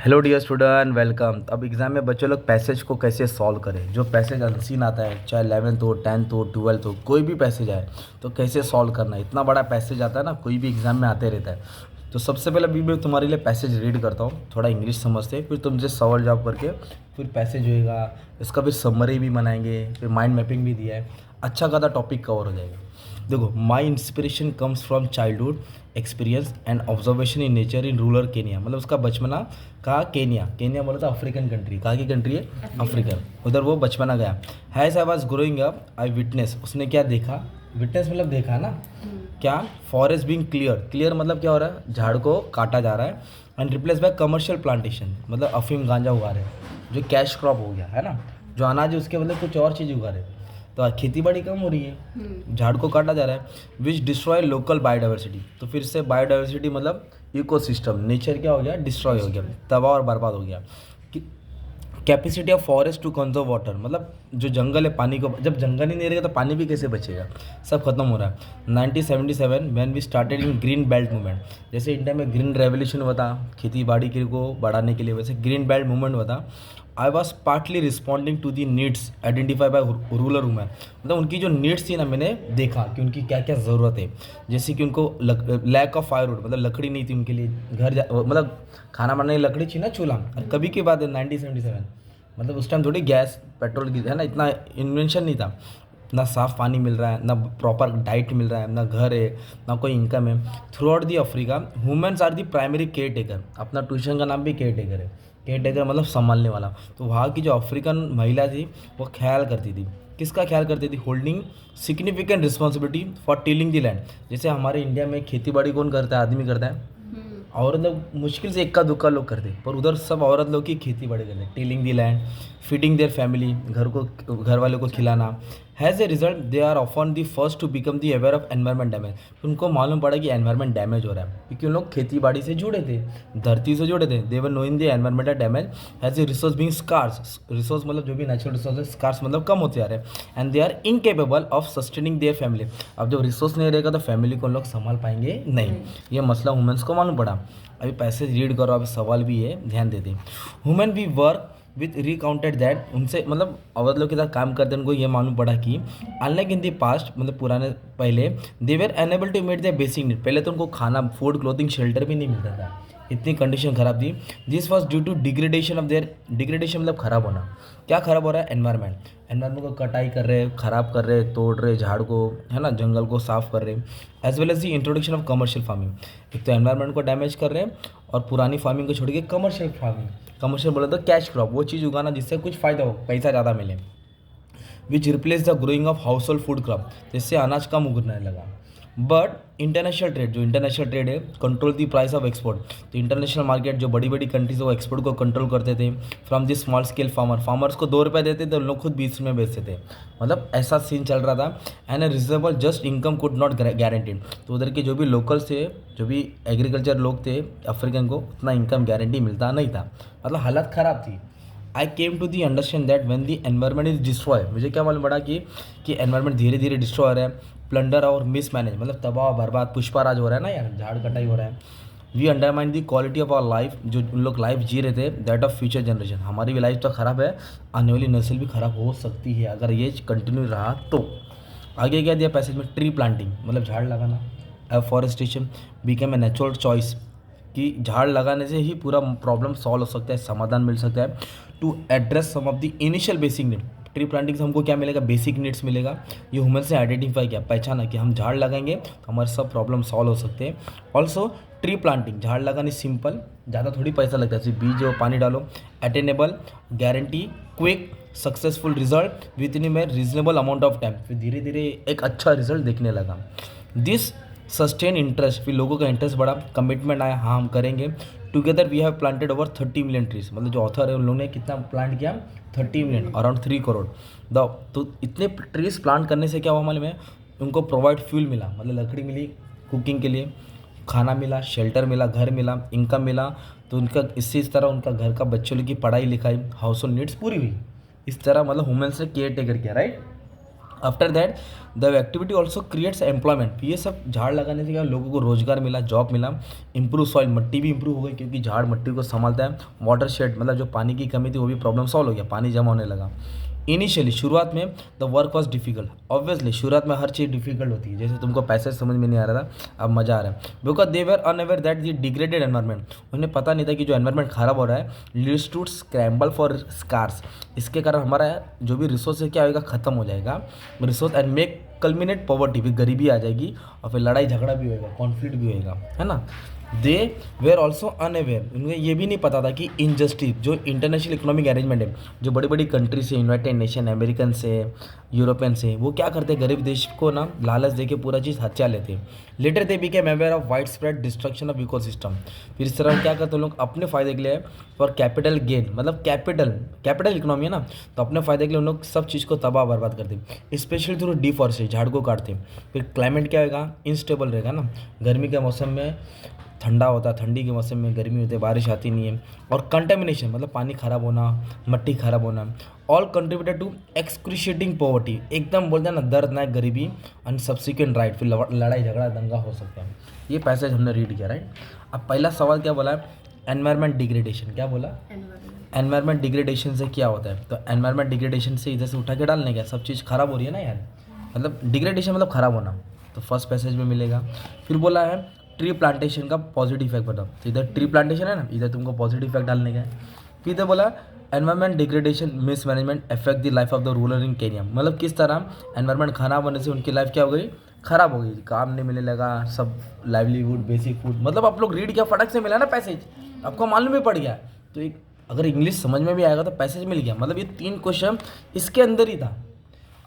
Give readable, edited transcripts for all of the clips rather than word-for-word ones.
Hello dear student, welcome. अब exam में बच्चे लोग पैसेज को कैसे सॉल्व करें। जो पैसेज अनसीन आता है, चाहे 11th हो, 10th हो, 12th हो, कोई भी पैसेज आए तो कैसे सॉल्व करना है। इतना बड़ा पैसेज आता है ना, कोई भी एग्ज़ाम में आते रहता है। तो सबसे पहले अभी मैं तुम्हारे लिए पैसेज रीड करता हूँ, थोड़ा इंग्लिश समझते, फिर तुमसे सवाल जवाब करके फिर पैसेज होएगा, इसका फिर समरी भी बनाएंगे, फिर माइंड मैपिंग भी दिया है। अच्छा खासा टॉपिक कवर हो जाएगा। देखो, my inspiration comes from childhood experience and observation in nature in rural Kenya. मतलब उसका बचपना कहा केनिया, केनिया बोला था अफ्रीकन कंट्री। कहाँ की कंट्री है? अफ्रीकन। उधर वो बचपना गया। Has I was growing up I witness, उसने क्या देखा? विटनेस मतलब देखा ना। क्या? फॉरेस्ट बीइंग क्लियर, क्लियर मतलब क्या हो रहा है? झाड़ को काटा जा रहा है। And replace by commercial plantation, मतलब अफीम गांजा उगा रहे हैं, जो कैश क्रॉप हो गया है ना। जो अनाज है उसके बदले कुछ और चीज़ उगा रहे हैं। तो खेती बाड़ी कम हो रही है, झाड़ को काटा जा रहा है। विच डिस्ट्रॉय लोकल बायोडाइवर्सिटी, तो फिर से बायोडाइवर्सिटी मतलब इकोसिस्टम, नेचर क्या हो गया? डिस्ट्रॉय हो गया, तबाह और बर्बाद हो गया। Capacity of forest to conserve water, मतलब जो जंगल है पानी को, जब जंगल ही नहीं रहेगा तो पानी भी कैसे बचेगा? सब खत्म हो रहा है। 1977 when we started in green belt movement, जैसे इंडिया में ग्रीन रेवोल्यूशन हुआ था खेती बाड़ी को बढ़ाने के लिए, वैसे ग्रीन बेल्ट मूवमेंट हुआ था। I was partly responding to the needs identify by rural women, मतलब उनकी जो नीड्स थी ना, मैंने देखा कि उनकी क्या क्या ज़रूरत है। जैसे कि उनको लैक ऑफ फायरवुड, मतलब लकड़ी नहीं थी उनके लिए, मतलब खाना बनाने की लकड़ी थी ना, चूल्हा। और कभी की बात है 1977, मतलब उस टाइम थोड़ी गैस पेट्रोल की है ना, इतना इन्वेंशन नहीं था। ना साफ़ पानी मिल रहा है, ना प्रॉपर डाइट मिल रहा है, ना घर है, ना कोई इनकम है। Throughout the Africa womens are the primary care taker, अपना ट्यूशन का नाम भी केयर टेकर है। केयर टेकर मतलब संभालने वाला। तो वहाँ की जो अफ्रीकन महिला थी वो ख्याल करती थी। किसका ख्याल करती थी? Holding significant responsibility for tilling the land. जैसे हमारे इंडिया में खेती बाड़ी कौन करता है? आदमी करता है। औरत लोग मुश्किल से इक्का दुक्का लोग करते, पर उधर सब औरत लोग की खेती बाड़ी करते, tilling the land, feeding their family, घर वालों को खिलाना। Has a result they are often the first to become the aware of environment damage. उनको मालूम पड़ा कि एनवायरमेंट डैमेज हो रहा है, क्योंकि उन लोग खेती बाड़ी से जुड़े थे, धरती से जुड़े थे। They were knowing the environmental damage has a resource being scarce, resource मतलब जो भी नेचुरल रिसोर्स है, स्कार्स मतलब कम होते जा रहे हैं। And they are incapable of sustaining their family. अब जब रिसोर्स नहीं रहेगा तो फैमिली को लोग संभाल पाएंगे नहीं। ये मसला वुमेंस को मालूम पड़ा। अभी पैसेज रीड करो, अभी सवाल भी है, ध्यान देते। Women we work with recounted that, उनसे मतलब औरत लोग के साथ काम करते हैं, उनको ये मालूम पड़ा कि अनलाइक इन दी पास्ट, मतलब पुराने पहले, they were unable to meet their basic need. पहले तो उनको खाना, फूड, क्लोथिंग, शेल्टर भी नहीं मिलता था, इतनी कंडीशन खराब थी। This was due to degradation of their, degradation मतलब खराब होना। क्या खराब हो रहा है? एनवायरमेंट। एनवायरमेंट को कटाई कर रहे, खराब कर रहे, तोड़ रहे झाड़ को, है ना, जंगल को साफ कर रहे। As well as the introduction of commercial farming, एक तो एनवायरमेंट को डैमेज कर रहे हैं और पुरानी फार्मिंग को छोड़ के कमर्शियल फार्मिंग। कमर्शियल बोले तो कैश क्रॉप, वो चीज़ उगाना जिससे कुछ फ़ायदा हो, पैसा ज़्यादा मिले। Which replace the growing of household food crop, जिससे अनाज कम उगने लगा। बट इंटरनेशनल ट्रेड, जो इंटरनेशनल ट्रेड है, control the price of export. तो इंटरनेशनल मार्केट, जो बड़ी बड़ी कंट्रीज वो एक्सपोर्ट को कंट्रोल करते थे from the small scale farmer. Farmers को 2 रुपये देते थे, उन लोग खुद 20 में बेचते थे। मतलब ऐसा सीन चल रहा था। And A reasonable just income could not guaranteed. तो उधर के जो भी लोकल्स थे, जो भी एग्रीकल्चर लोग थे अफ्रीकन को, उतना इनकम गारंटी मिलता नहीं था। मतलब हालत ख़राब थी। I came to the understand that when the environment is destroy, मुझे क्या मालूम पड़ा कि एनवायरमेंट धीरे धीरे डिस्ट्रॉय हो रहा है। प्लंडर और मिसमैनेज, मतलब तबाह बर्बाद, पुष्पाराज हो रहा है ना यार, झाड़ कटाई हो रहा है। We undermine the quality of our life, जो उन लोग लाइफ जी रहे थे, दैट ऑफ फ्यूचर जनरेशन। हमारी भी लाइफ तो ख़राब है, आने वाली नस्ल भी ख़राब हो सकती है अगर ये कंटिन्यू रहा तो। आगे क्या दिया पैसेज में? ट्री प्लांटिंग मतलब झाड़ लगाना। Afforestation become a natural choice, कि झाड़ लगाने से ही पूरा प्रॉब्लम सॉल्व हो सकता है, समाधान मिल सकता है। To address some of the initial basic need, tree planting से हमको क्या मिलेगा? बेसिक नीड्स मिलेगा। ये ह्यूमन से आइडेंटिफाई किया, पहचाना कि हम झाड़ लगाएंगे तो हमारे सब प्रॉब्लम सॉल्व हो सकते हैं। ऑल्सो ट्री प्लांटिंग, झाड़ लगाने सिंपल, ज़्यादा थोड़ी पैसा लगता है, सिर्फ बीज और पानी डालो। Attainable, guarantee quick successful result with in A reasonable amount of time. फिर धीरे धीरे एक अच्छा रिजल्ट दिखने लगा। दिस सस्टेन इंटरेस्ट, फिर लोगों का इंटरेस्ट बढ़ा, कमिटमेंट आया, हाँ हम करेंगे। Together we have planted over 30 million trees, मतलब जो ऑथर है उन लोगों ने कितना प्लांट किया? 30 मिलियन, अराउंड 3 करोड़। द तो इतने ट्रीज प्लांट करने से क्या हुआ मालूम है? उनको प्रोवाइड फ्यूल मिला, मतलब लकड़ी मिली कुकिंग के लिए, खाना मिला, शेल्टर मिला, घर मिला, इनकम मिला। तो उनका इस तरह उनका घर का बच्चों लोग की पढ़ाई लिखाई, हाउस होल्ड नीड्स पूरी हुई। इस तरह मतलब वुमेन्स ने केयर टेकर किया, right. After that the activity also creates employment. ये सब झाड़ लगाने से क्या लोगों को रोजगार मिला, जॉब मिला, इंप्रूव सॉइल, मिट्टी भी इंप्रूव हो गई क्योंकि झाड़ मिट्टी को संभालता है। वाटर शेड मतलब जो पानी की कमी थी वो भी प्रॉब्लम सॉल्व हो गया, पानी जमा होने लगा। इनिशियली शुरुआत में the work was difficult, obviously शुरुआत में हर चीज़ डिफिकल्ट होती है। जैसे तुमको पैसे समझ में नहीं आ रहा था, अब मज़ा आ रहा है, because they were unaware that the degraded environment. उन्हें पता नहीं था कि जो एनवायरमेंट खराब हो रहा है leads to scramble for scarce, इसके कारण हमारा जो भी रिसोर्स है क्या होगा, ख़त्म हो जाएगा resource, and make culminate poverty, फिर गरीबी आ जाएगी और फिर लड़ाई झगड़ा भी होएगा, कॉन्फ्लिक्ट भी होएगा, है ना। दे वेयर ऑल्सो अनअवेयर, उन्हें ये भी नहीं पता था कि इनजस्टिस जो इंटरनेशनल इकोनॉमिक अरेंजमेंट है, जो बड़ी बड़ी कंट्री से, यूनाइटेड नेशन, अमेरिकन से, यूरोपियन से, वो क्या करते हैं, गरीब देश को ना लालच दे के पूरा चीज़ हत्या लेते हैं। Later they became aware of widespread destruction of ecosystem, फिर इस तरह क्या करते हैं लोग अपने फ़ायदे के लिए फॉर कैपिटल गेन, मतलब कैपिटल इकोनॉमी है ना, तो अपने फ़ायदे के लिए उन लोग सब चीज़ को तबाह बर्बाद करते हैं, स्पेशली थ्रू डिफॉरेस्टेशन, झाड़ को काटते हैं। फिर क्लाइमेट क्या होगा, इनस्टेबल रहेगा ना, गर्मी के मौसम में ठंडा होता है, ठंडी के मौसम में गर्मी होती है, बारिश आती नहीं है। और कंटेमिनेशन मतलब पानी खराब होना, मिट्टी खराब होना, all contributed to excruciating poverty, एकदम बोलते हैं ना दर्दनाक गरीबी, एंड सब्सिक्वेंट राइट, फिर लड़ाई झगड़ा दंगा हो सकता है। ये पैसेज हमने रीड किया, राइट। अब पहला सवाल क्या बोला है, एनवायरमेंट डिग्रेडेशन, क्या बोला, एनवायरमेंट डिग्रेडेशन से क्या होता है, तो एनवायरमेंट डिग्रेडेशन से इधर से उठा के डालने का, सब चीज़ खराब हो रही है ना यार, मतलब डिग्रेडेशन मतलब खराब होना, तो फर्स्ट पैसेज में मिलेगा। फिर बोला है ट्री प्लांटेशन का पॉजिटिव इफेक्ट बताओ, तो इधर ट्री प्लांटेशन है ना, इधर तुमको पॉजिटिव इफेक्ट डालने का है। फिर इधर बोला environment degradation miss management affect the life of the rural in Kenya, मतलब किस तरह एनवायरमेंट खराब होने से उनकी लाइफ क्या हो गई, खराब हो गई, काम नहीं मिलने लगा, सब लाइवलीहुड, बेसिक फूड, मतलब आप लोग रीड किया फटक से मिला ना पैसेज, आपको मालूम भी पड़ गया। तो एक अगर इंग्लिश समझ में भी आएगा तो पैसेज मिल गया, मतलब ये 3 क्वेश्चन इसके अंदर ही था।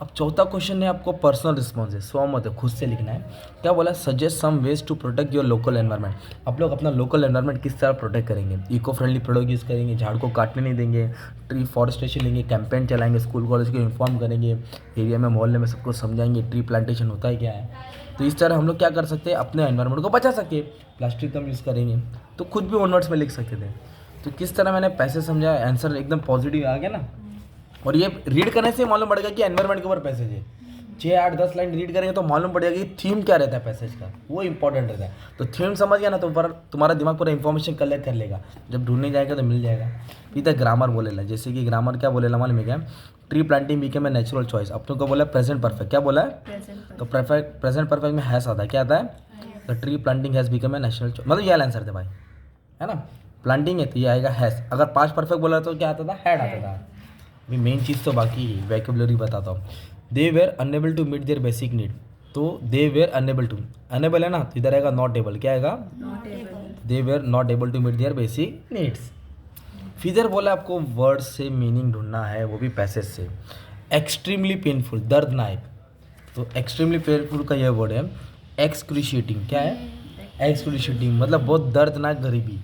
अब चौथा क्वेश्चन है आपको पर्सनल रिस्पॉन्स है, स्वमत है, खुद से लिखना है। क्या बोला, suggest some ways to protect your local environment, आप लोग अपना लोकल एनवायरनमेंट किस तरह प्रोटेक्ट करेंगे, इको फ्रेंडली प्रोडक्ट यूज़ करेंगे, झाड़ को काटने नहीं देंगे, ट्री फॉरेस्टेशन लेंगे, कैंपेन चलाएंगे, स्कूल कॉलेज को इन्फॉर्म करेंगे, एरिया में मोहल्ले में सबको समझाएंगे ट्री प्लांटेशन होता है क्या है। तो इस तरह हम लोग क्या कर सकते हैं, अपने एनवायरनमेंट को बचा सकते हैं, प्लास्टिक कम यूज़ करेंगे, तो खुद भी वन वर्ड्स में लिख सकते थे। तो किस तरह मैंने पैसे समझा, आंसर एकदम पॉजिटिव आ गया ना। और ये रीड करने से मालूम पड़ेगा कि एनवायरनमेंट के ऊपर पैसेज है, 6, 8, 10 लाइन रीड करेंगे तो मालूम पड़ेगा कि थीम क्या रहता है पैसेज का, वो इंपॉर्टेंट रहता है। तो थीम समझ गया ना तो तुम्हारा दिमाग पूरा इन्फॉर्मेशन कलेक्ट कर लेगा, जब ढूंढने जाएगा तो मिल जाएगा। इधर ग्रामर बोलेला, जैसे कि ग्रामर क्या बोलेला मालूम है क्या, tree planting became a natural choice, अपनों को बोला प्रेजेंट परफेक्ट, क्या बोला है, तो प्रेजेंट परफेक्ट में हैज़ आता है, क्या आता है, the tree planting has become a natural choice, मतलब ये आंसर थे भाई, है ना। प्लांटिंग है तो ये आएगा हैज़, अगर पास्ट परफेक्ट बोला तो क्या आता था, हैड आता था। अभी मेन चीज़ तो बाकी है, वैकेबुलरी बताता हूँ। They were unable to meet their basic need, तो they were unable to, unable है ना, तो इधर आएगा नॉट एबल, क्या आएगा, they were not able to meet their basic needs. फिर इधर बोला आपको वर्ड से मीनिंग ढूंढना है, वो भी पैसेज से। एक्सट्रीमली पेनफुल, दर्दनाक, तो एक्सट्रीमली पेनफुल का यह वर्ड है एक्सक्रूशिएटिंग, क्या है, एक्सक्रूशिएटिंग मतलब बहुत दर्दनाक गरीबी।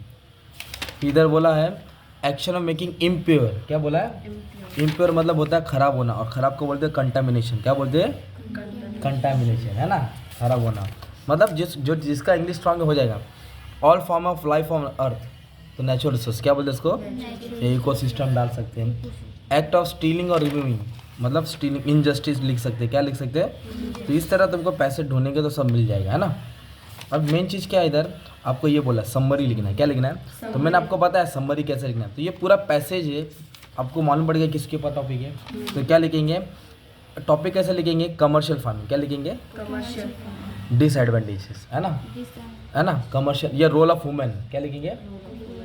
फिर इधर बोला है एक्शन ऑफ मेकिंग इम्प्योर, क्या बोला है, इम्प्योर मतलब होता है खराब होना, और खराब को बोलते हैं कंटामिनेशन, क्या बोलते हैं, कंटामिनेशन, है ना, खराब होना, मतलब जिसका इंग्लिश स्ट्रॉन्ग हो जाएगा। All form of life on earth, तो नेचुरल रिसोर्स, क्या बोलते हैं इसको, इकोसिस्टम डाल सकते हैं। एक्ट ऑफ स्टीलिंग और रिमूविंग, मतलब स्टीलिंग, इनजस्टिस लिख सकते हैं, क्या लिख सकते हैं। तो इस तरह तुमको पैसे ढूंढेंगे तो सब मिल जाएगा, है ना। अब मेन चीज़ क्या है, इधर आपको ये बोला समरी लिखना है, क्या लिखना है, तो मैंने आपको बताया समरी कैसे लिखना है। तो ये पूरा पैसेज है, आपको मालूम पड़ गया किसके ऊपर टॉपिक है, तो क्या लिखेंगे, टॉपिक कैसे लिखेंगे, कमर्शियल फार्मिंग, क्या लिखेंगे, डिसएडवांटेजेस, है ना, कमर्शियल, या रोल ऑफ वुमेन, क्या लिखेंगे,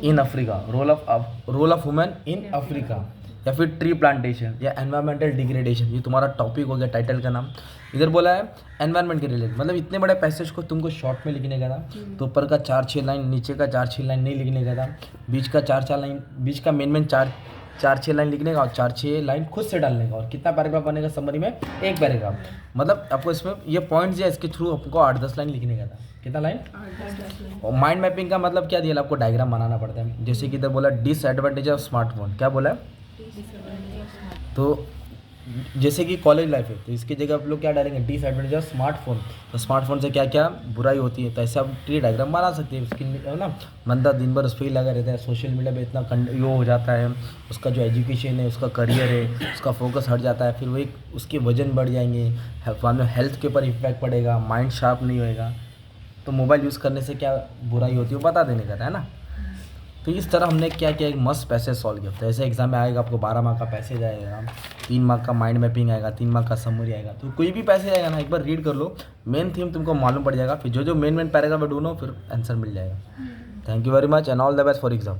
in Africa, role of women in Africa, या फिर ट्री प्लांटेशन या एनवायरमेंटल डिग्रेडेशन, ये तुम्हारा टॉपिक हो गया, टाइटल का नाम। इधर बोला है एनवायरमेंट के रिलेटेड, मतलब इतने बड़े पैसेज को तुमको शॉर्ट में लिखने का था, तो ऊपर का 4-6 लाइन, नीचे का 4-6 लाइन नहीं लिखने का था, बीच का 4-4 लाइन, बीच का मेन 4-6 लाइन लिखने का, और 4-6 लाइन खुद से डालने का। और कितना पैराग्राफ बनेगा समरी में, 1 पैराग्राफ, मतलब आपको इसमें ये पॉइंट्स है, इसके थ्रू आपको 8-10 लाइन लिखने का था, कितना लाइन। और माइंड मैपिंग का मतलब क्या दिया, आपको डायग्राम बनाना पड़ता है, जैसे कि इधर बोला डिसएडवांटेज ऑफ स्मार्टफोन, क्या बोला है, तो जैसे कि कॉलेज लाइफ है तो इसकी जगह आप लोग क्या डालेंगे, डिसएडवांटेज स्मार्टफोन। तो स्मार्टफोन से क्या क्या बुराई होती है, तो ऐसे आप ट्री डायग्राम बना सकते हैं। उसकी है ना, बंदा दिन भर उस पर ही लगा रहता है, सोशल मीडिया पे इतना यो हो जाता है, उसका जो एजुकेशन है, उसका करियर है, उसका फोकस हट जाता है, फिर वो एक उसके वजन बढ़ जाएंगे, बाद में हेल्थ के ऊपर इफेक्ट पड़ेगा, माइंड शार्प नहीं होएगा। तो मोबाइल यूज़ करने से क्या बुराई होती है वो बता देने का था, है ना। तो इस तरह हमने क्या किया, एक मस्त पैसेज सॉल्व किया। तो ऐसे एग्जाम में आएगा आपको 12 मार्क का पैसेज आएगा, 3 मार्क का माइंड मैपिंग आएगा, 3 मार्क का समरी आएगा। तो कोई भी पैसेज आएगा ना, एक बार रीड कर लो, मेन थीम तुमको मालूम पड़ जाएगा, फिर जो जो मेन पैराग्राफ ढूंढो फिर आंसर मिल जाएगा। Thank you very much and all the best for exam.